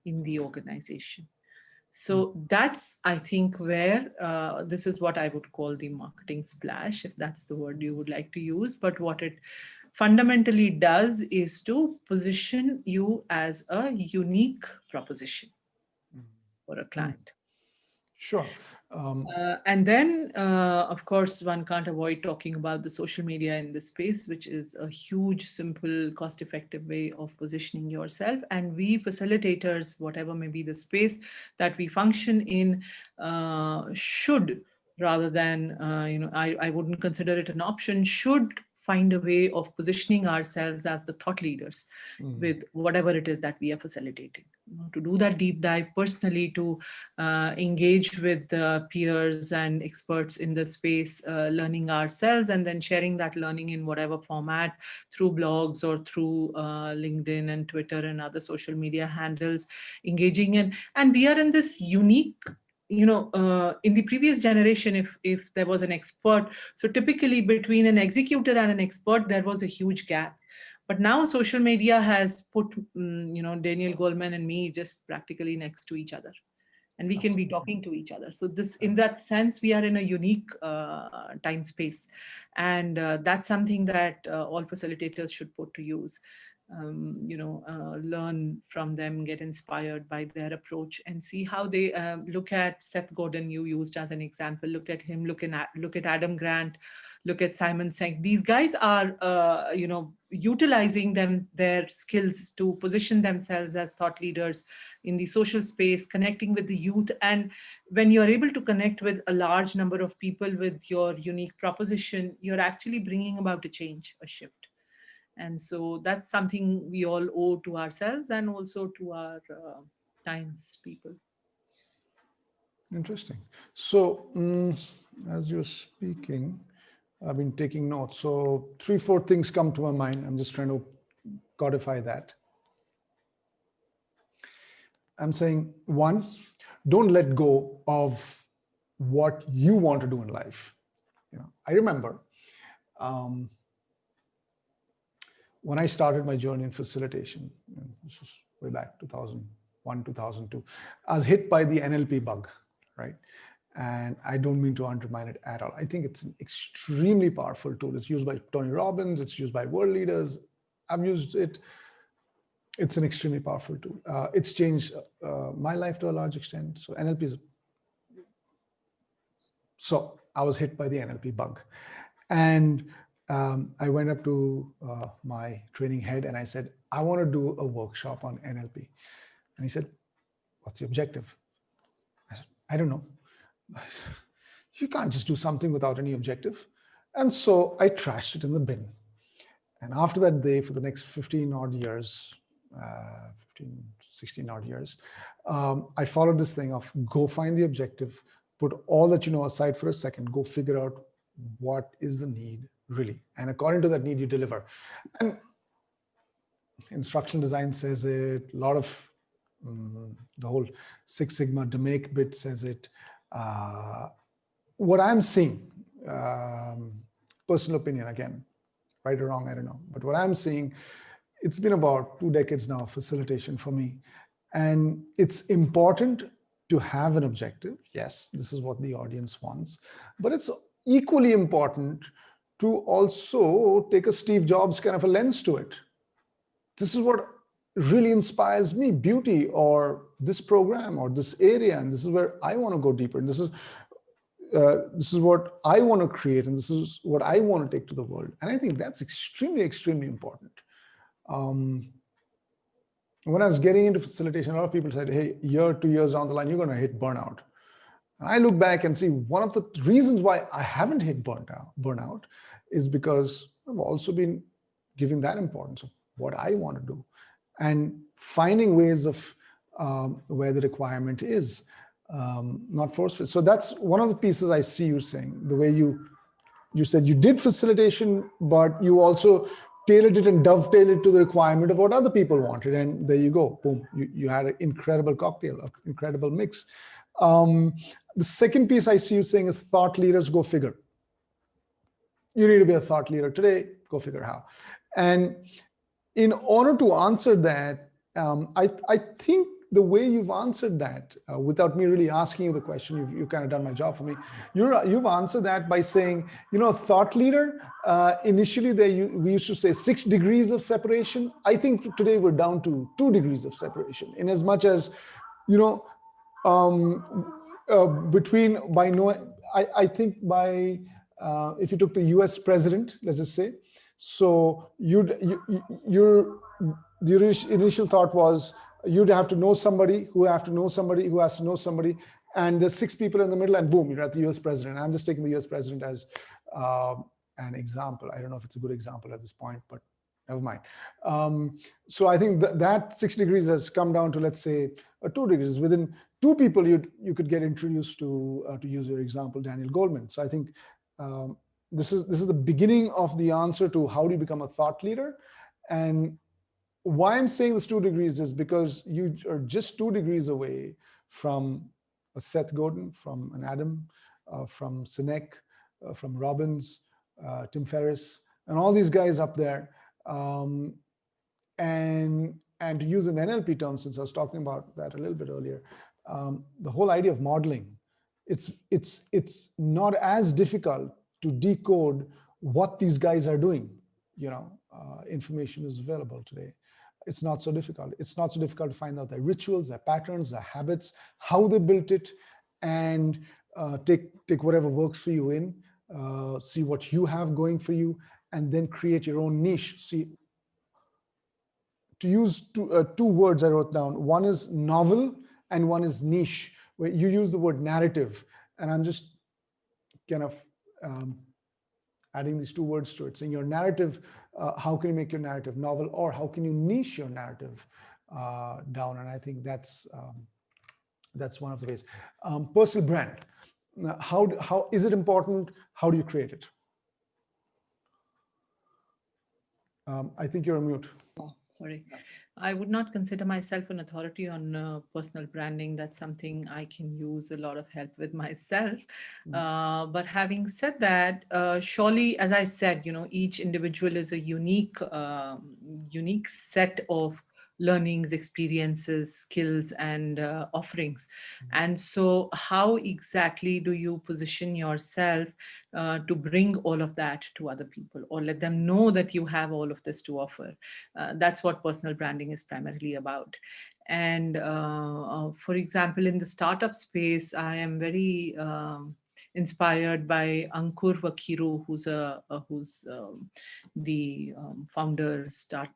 in the organization. So that's, I think, where this is what I would call the marketing splash, if that's the word you would like to use. But what it fundamentally does is to position you as a unique proposition for a client. Sure. And then, of course, one can't avoid talking about the social media in this space, which is a huge, simple, cost-effective way of positioning yourself. And we facilitators, whatever may be the space that we function in, should, rather than, I wouldn't consider it an option, should find a way of positioning ourselves as the thought leaders with whatever it is that we are facilitating. To do that deep dive personally, to engage with peers and experts in the space, learning ourselves, and then sharing that learning in whatever format through blogs or through LinkedIn and Twitter and other social media handles, engaging in. And we are in this unique, in the previous generation, if there was an expert, so typically between an executor and an expert, there was a huge gap. But now social media has put, Daniel Goleman and me just practically next to each other, and we can be talking to each other. So this, in that sense, we are in a unique time space, and that's something that all facilitators should put to use. Learn from them, get inspired by their approach, and see how they look at Seth Godin, you used as an example. Look at him, look at Adam Grant, look at Simon Sinek. These guys are, utilizing their skills to position themselves as thought leaders in the social space, connecting with the youth. And when you're able to connect with a large number of people with your unique proposition, you're actually bringing about a change, a shift. And so that's something we all owe to ourselves and also to our times people. Interesting. So, as you're speaking, I've been taking notes. So, 3, 4 things come to my mind. I'm just trying to codify that. I'm saying, one, don't let go of what you want to do in life. I remember when I started my journey in facilitation, this is way back 2001, 2002, I was hit by the NLP bug, right? And I don't mean to undermine it at all. I think it's an extremely powerful tool. It's used by Tony Robbins, it's used by world leaders. I've used it. It's an extremely powerful tool. It's changed my life to a large extent. So NLP is. So I was hit by the NLP bug. And I went up to my training head and I said, I want to do a workshop on NLP. And he said, what's the objective? I said, I don't know. You can't just do something without any objective. And so I trashed it in the bin. And after that day, for the next 15 odd years, 16 odd years, I followed this thing of go find the objective, put all that you know aside for a second, go figure out what is the need really. And according to that need, you deliver. And instructional design says it, a lot of the whole Six Sigma DMAIC bit says it. What I'm seeing, um, personal opinion again, right or wrong, I don't know. But what I'm seeing, it's been about 2 decades now of facilitation for me. And it's important to have an objective. Yes, this is what the audience wants. But it's equally important to also take a Steve Jobs kind of a lens to it. This is what really inspires me, beauty or this program or this area, and this is where I want to go deeper. And this is what I want to create, and this is what I want to take to the world. And I think that's extremely, extremely important. Um, when I was getting into facilitation, a lot of people said, hey, year, 2 years down the line, you're going to hit burnout. And I look back and see one of the reasons why I haven't hit burnout is because I've also been giving that importance of what I want to do and finding ways of where the requirement is, not force-fit. So that's one of the pieces I see you saying, the way you said you did facilitation, but you also tailored it and dovetailed it to the requirement of what other people wanted. And there you go, boom, you had an incredible cocktail, an incredible mix. The second piece I see you saying is thought leaders, go figure. You need to be a thought leader today, go figure how. And in order to answer that, I think the way you've answered that, without me really asking you the question, you've kind of done my job for me. You've answered that by saying, a thought leader, initially we used to say 6 degrees of separation. I think today we're down to 2 degrees of separation, in as much as, between by no, I think by, if you took the US president, let's just say, so the initial thought was you'd have to know somebody who have to know somebody who has to know somebody, and there's 6 people in the middle, and boom, you're at the US president. I'm just taking the US president as an example. I don't know if it's a good example at this point, but never mind. So I think that 6 degrees has come down to, let's say, 2 degrees. Within 2 people, you could get introduced to use your example, Daniel Goleman. So I think this is the beginning of the answer to how do you become a thought leader. And why I'm saying this 2 degrees is because you are just 2 degrees away from a Seth Godin, from an Adam, from Sinek, from Robbins, Tim Ferriss, and all these guys up there. And to use an NLP term, since I was talking about that a little bit earlier, the whole idea of modeling, it's not as difficult to decode what these guys are doing. Information is available today. It's not so difficult. It's not so difficult to find out their rituals, their patterns, their habits, how they built it, and take whatever works for you in, see what you have going for you, and then create your own niche. See, to use two words I wrote down. One is novel and one is niche, where you use the word narrative. And I'm just kind of adding these 2 words to it, saying your narrative, how can you make your narrative novel, or how can you niche your narrative down? And I think that's one of the ways. Personal brand. How is it important? How do you create it? I think you're on mute. Oh, sorry. I would not consider myself an authority on personal branding. That's something I can use a lot of help with myself. But having said that, surely, as I said, each individual is a unique set of learnings, experiences, skills, and offerings. And so how exactly do you position yourself to bring all of that to other people, or let them know that you have all of this to offer? That's what personal branding is primarily about. And for example, in the startup space, I am very inspired by Ankur Vakhiru, who's the founder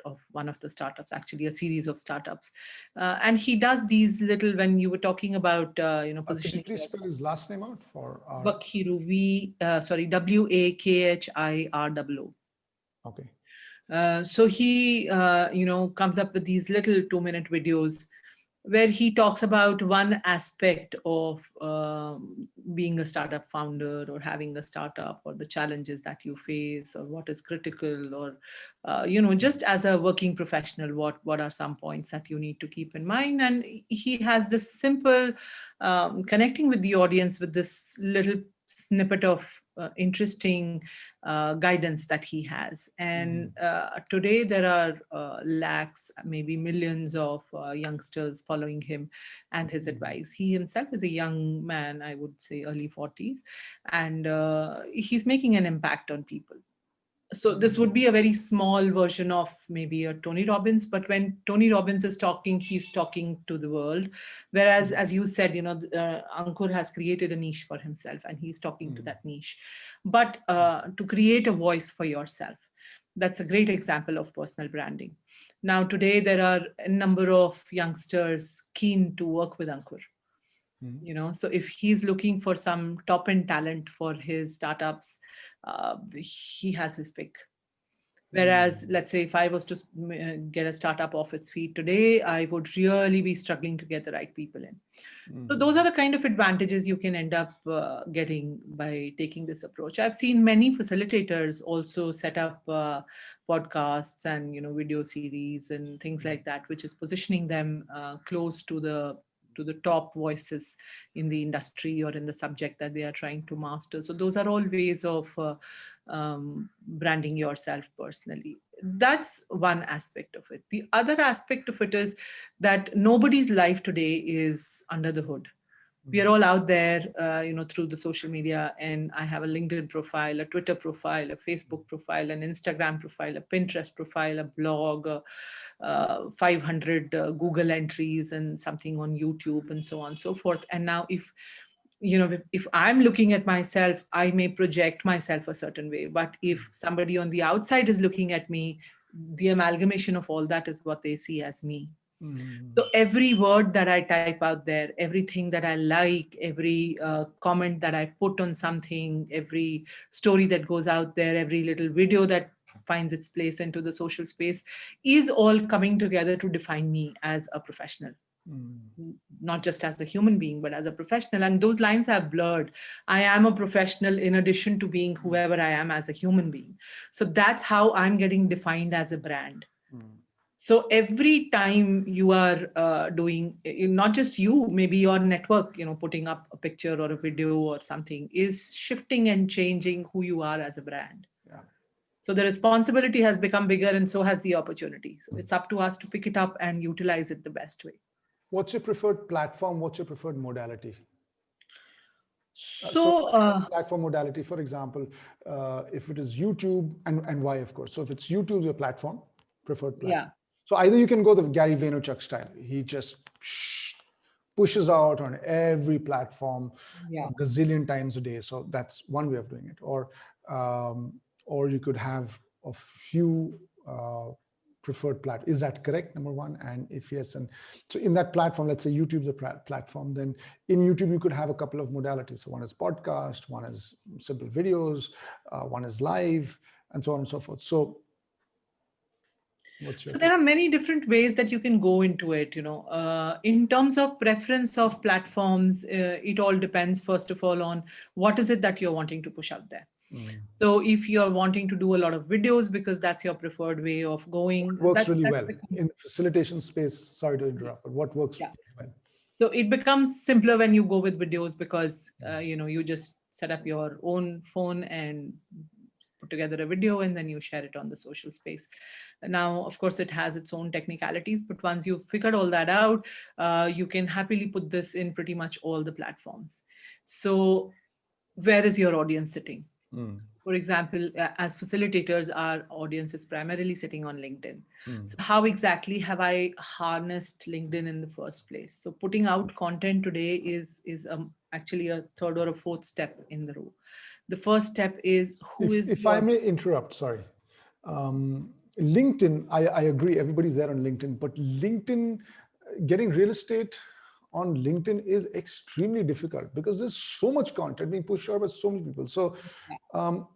of one of the startups, actually a series of startups, and he does these little. When you were talking about positioning, could you please spell his last name out for our... Vakhiru, Wakhiroo. Okay. So he comes up with these little 2-minute videos where he talks about one aspect of being a startup founder, or having a startup, or the challenges that you face, or what is critical, or just as a working professional, what are some points that you need to keep in mind. And he has this simple connecting with the audience with this little snippet of interesting guidance that he has. And Mm, today there are lakhs, maybe millions of youngsters following him and his mm, advice. He himself is a young man, I would say early 40s, and he's making an impact on people. So this would mm, be a very small version of maybe a Tony Robbins, but when Tony Robbins is talking, he's talking to the world. Whereas, mm, as you said, Ankur has created a niche for himself and he's talking to mm, that niche. But to create a voice for yourself, that's a great example of personal branding. Now today there are a number of youngsters keen to work with Ankur. mm, So if he's looking for some top end talent for his startups, he has his pick. Whereas, mm, let's say if I was to get a startup off its feet today, I would really be struggling to get the right people in. So those are mm, the kind of advantages you can end up getting by taking this approach. I've seen many facilitators also set up podcasts and video series and things like that, which is positioning them close to the top voices in the industry or in the subject that they are trying to master. So those are all ways of branding yourself personally. That's one aspect of it. The other aspect of it is that nobody's life today is under the hood. We are mm, all out there, through the social media, and I have a LinkedIn profile, a Twitter profile, a Facebook profile, an Instagram profile, a Pinterest profile, a blog, 500 Google entries, and something on YouTube, and so on and so forth. And now, if I'm looking at myself, I may project myself a certain way, but if somebody on the outside is looking at me, the amalgamation of all that is what they see as me. mm, So every word that I type out there, everything that I like, every comment that I put on something, every story that goes out there, every little video that finds its place into the social space is all coming together to define me as a professional, mm, not just as a human being, but as a professional. And those lines have blurred. I am a professional in addition to being whoever I am as a human being. So that's how I'm getting defined as a brand. mm, So every time you are doing, not just you, maybe your network, putting up a picture or a video or something is shifting and changing who you are as a brand. yeah. So the responsibility has become bigger and so has the opportunity. So it's up to us to pick it up and utilize it the best way. What's your preferred platform? What's your preferred modality? So So, platform modality, for example, if it is YouTube, and why, of course. So if it's YouTube, your platform, preferred yeah, platform. So either you can go the Gary Vaynerchuk style. He just pushes out on every platform yeah. a gazillion times a day. So that's one way of doing it. Or you could have a few preferred platform. Is that correct? Number one, and if yes, and so in that platform, let's say YouTube's a platform, then in YouTube you could have a couple of modalities. So one is podcast, one is simple videos, one is live, and so on and so forth. So what's your So there take? are many different ways that you can go into it. In terms of preference of platforms, it all depends first of all on what is it that you're wanting to push out there. Mm. So if you're wanting to do a lot of videos because that's your preferred way of going, What works that's really that's well become, in the facilitation space? Sorry to interrupt, but what works yeah. well? So it becomes simpler when you go with videos because Mm. you just set up your own phone and put together a video and then you share it on the social space. Now, of course, it has its own technicalities, but once you've figured all that out, you can happily put this in pretty much all the platforms. So where is your audience sitting? Mm. For example, as facilitators, our audience is primarily sitting on LinkedIn. Mm. So, how exactly have I harnessed LinkedIn in the first place? So, putting out content today is actually a third or a fourth step in the row. The first step is who is If I your may interrupt, sorry. LinkedIn, I agree, everybody's there on LinkedIn, but LinkedIn, getting real estate on LinkedIn is extremely difficult because there's so much content being pushed out by so many people. So,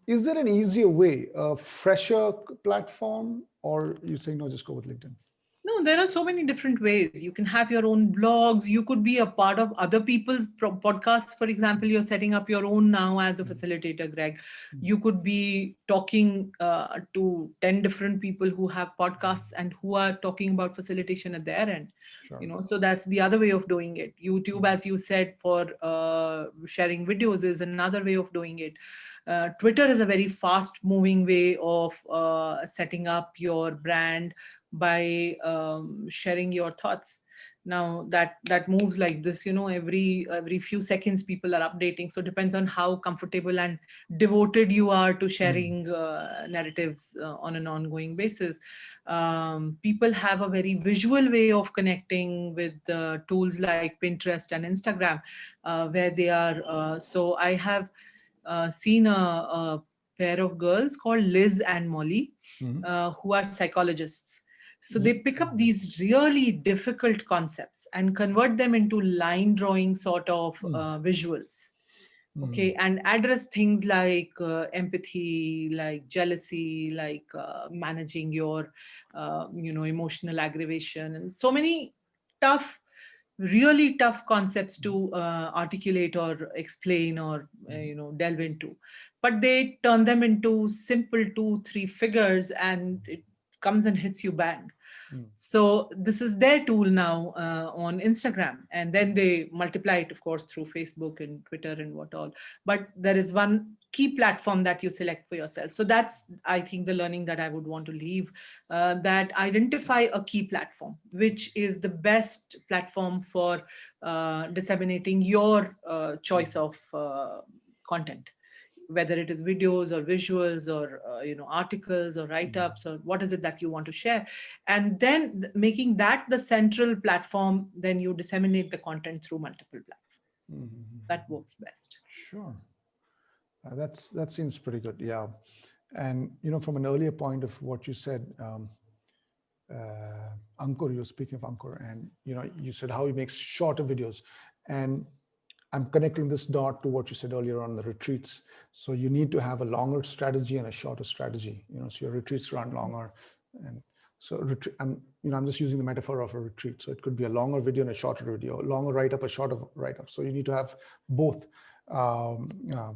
is there an easier way, a fresher platform, or you say no, just go with LinkedIn? No, there are so many different ways. You can have your own blogs. You could be a part of other people's podcasts. For example, you're setting up your own now as a Mm, facilitator, Greg. mm, You could be talking to 10 different people who have mm. podcasts and who are talking about facilitation at their end. Sure. So that's the other way of doing it. YouTube, Mm, as you said, for sharing videos is another way of doing it. Twitter is a very fast moving way of setting up your brand by sharing your thoughts. Now that moves like this, every few seconds people are updating, so it depends on how comfortable and devoted you are to sharing narratives on an ongoing basis. People have a very visual way of connecting with tools like Pinterest and Instagram, where they are. So I have seen a pair of girls called Liz and Molly, Mhm. who are psychologists. So they Ye- pick up these really difficult concepts and convert them into line drawing sort of Mm. visuals. Mm. Okay, and address things like empathy, like jealousy, like managing your emotional aggravation, and so many tough, really tough concepts to articulate or explain or delve into. But they turn them into simple 2 3 figures, and it comes and hits you bang. Mm. So this is their tool now on Instagram, and then they multiply it, of course, through Facebook and Twitter and what all. But there is one key platform that you select for yourself. So that's, I think, the learning that I would want to leave. That identify a key platform, which is the best platform for disseminating your choice of content, whether it is videos or visuals or articles or write-ups, or what is it that you want to share. And then making that the central platform, then you disseminate the content through multiple platforms. Mhm. That works best. Sure. That seems pretty good. Yeah. And from an earlier point of what you said, Ankur, you're speaking of Ankur, and you said how he makes shorter videos, and I'm connecting this dot to what you said earlier on the retreats. So you need to have a longer strategy and a shorter strategy. So your retreats run longer, and so I'm just using the metaphor of a retreat. So it could be a longer video and a shorter video, a longer write up, a shorter write up. So you need to have both um, uh,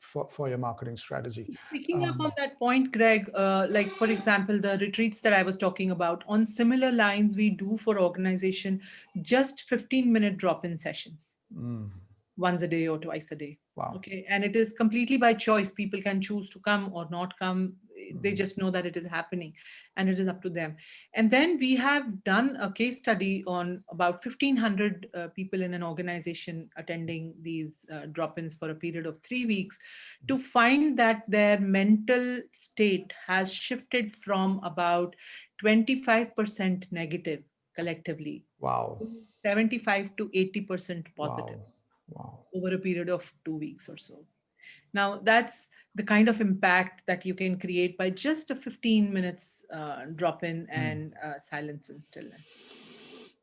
for your marketing strategy. Picking up on that point, Greg, like for example, the retreats that I was talking about, on similar lines, we do for organization just 15-minute drop-in sessions Mm, once a day or twice a day. wow. Okay, and it is completely by choice. People can choose to come or not come. They Mm, just know that it is happening, and it is up to them. And then we have done a case study on about 1,500 people in an organization attending these drop-ins for a period of 3 weeks, to find that their mental state has shifted from about 25% negative collectively wow. to 75 to 80% positive Wow. Wow. over a period of 2 weeks or so. Now, that's the kind of impact that you can create by just a 15 minutes drop in Hmm. and silence and stillness.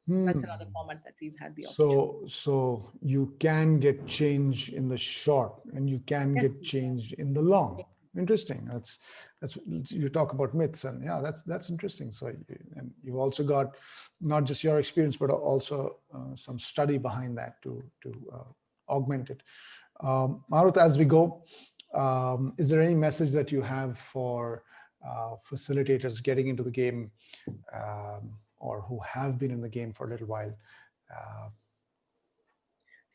That's Hmm. another format that we've had the opportunity. So you can get change in the short, and you can Yes, get we change in the long. can. Interesting. That's you talk about myths, and yeah, that's interesting. So and you've also got not just your experience, but also some study behind that to augment it. Marut, as we go, is there any message that you have for facilitators getting into the game, or who have been in the game for a little while? Uh,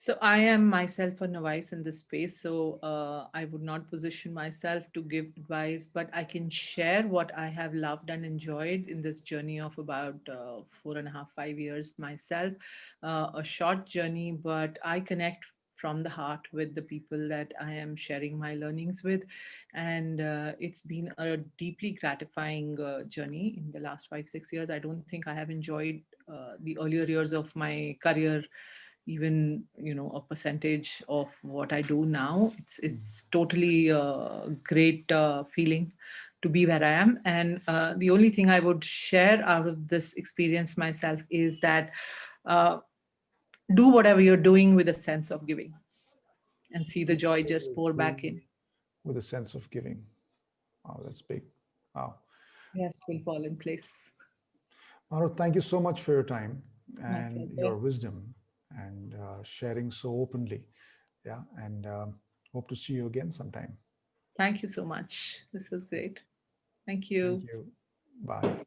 So I am myself a novice in this space, so I would not position myself to give advice, but I can share what I have loved and enjoyed in this journey of about 4.5, 5 years myself. A short journey, but I connect from the heart with the people that I am sharing my learnings with. And it's been a deeply gratifying journey in the last 5, 6 years. I don't think I have enjoyed the earlier years of my career even a percentage of what I do now. It's totally a great feeling to be where I am. And the only thing I would share out of this experience myself is that uh, do whatever you're doing with a sense of giving, and see the joy just pour back in. with a sense of giving. Wow, that's big. Wow. Rest will fall in place. Marut, thank you so much for your time My and pleasure. your wisdom, and sharing so openly. Yeah, and hope to see you again sometime. Thank you so much. This was great. Thank Thank you. you. Bye.